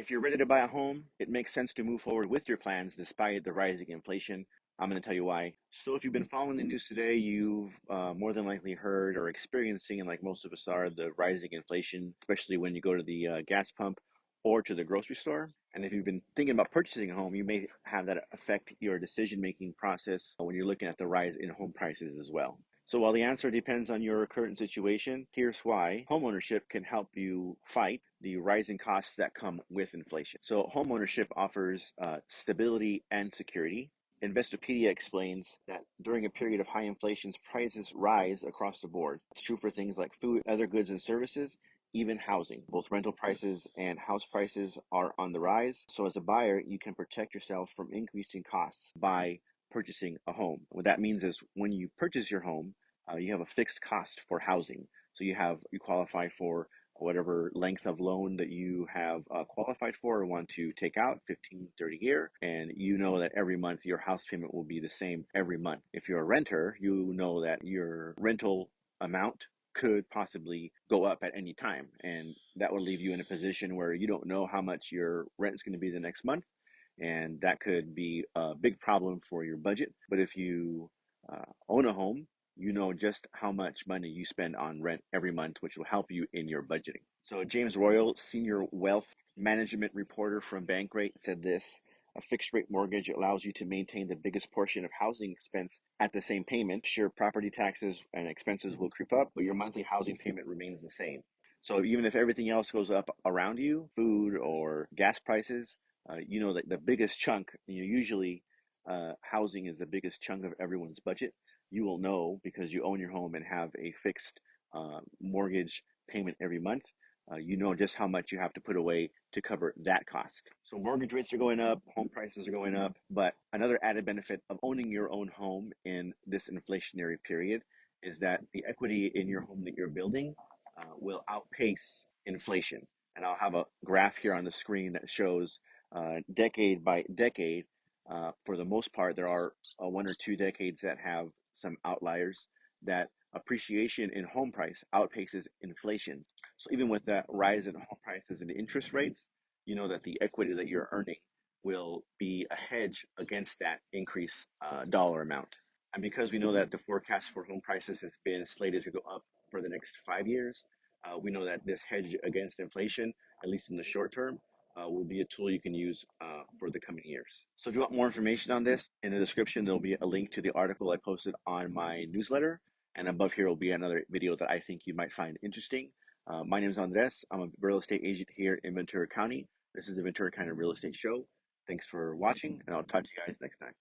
If you're ready to buy a home, it makes sense to move forward with your plans despite the rising inflation. I'm going to tell you why. So, if you've been following the news today, you've more than likely heard or experiencing, and like most of us are, the rising inflation, especially when you go to the gas pump or to the grocery store. And if you've been thinking about purchasing a home, you may have that affect your decision-making process when you're looking at the rise in home prices as well. So while the answer depends on your current situation, here's why homeownership can help you fight the rising costs that come with inflation. So homeownership offers stability and security. Investopedia explains that during a period of high inflation, prices rise across the board. It's true for things like food, other goods and services, even housing. Both rental prices and house prices are on the rise. So as a buyer, you can protect yourself from increasing costs by purchasing a home. What that means is when you purchase your home, you have a fixed cost for housing. So you qualify for whatever length of loan that you have qualified for or want to take out, 15, 30 year, and you know that every month your house payment will be the same every month. If you're a renter, you know that your rental amount could possibly go up at any time, and that would leave you in a position where you don't know how much your rent is going to be the next month, and that could be a big problem for your budget. But if you own a home, you know just how much money you spend on rent every month, which will help you in your budgeting. So James Royal, senior wealth management reporter from Bankrate, said this: a fixed rate mortgage allows you to maintain the biggest portion of housing expense at the same payment. Sure, property taxes and expenses will creep up, but your monthly housing payment remains the same. So even if everything else goes up around you, food or gas prices, you know that the biggest chunk, usually housing is the biggest chunk of everyone's budget. You will know because you own your home and have a fixed mortgage payment every month. You know just how much you have to put away to cover that cost. So mortgage rates are going up, home prices are going up, but another added benefit of owning your own home in this inflationary period is that the equity in your home that you're building will outpace inflation. And I'll have a graph here on the screen that shows decade by decade. For the most part, there are one or two decades that have some outliers that appreciation in home price outpaces inflation. So even with that rise in home prices and interest rates, you know that the equity that you're earning will be a hedge against that increase dollar amount. And because we know that the forecast for home prices has been slated to go up for the next 5 years, we know that this hedge against inflation, at least in the short term, will be a tool you can use for the coming years. So if you want more information on this, in the description, there'll be a link to the article I posted on my newsletter. And above here will be another video that I think you might find interesting. My name is Andres. I'm a real estate agent here in Ventura County. This is the Ventura County Real Estate Show. Thanks for watching, and I'll talk to you guys next time.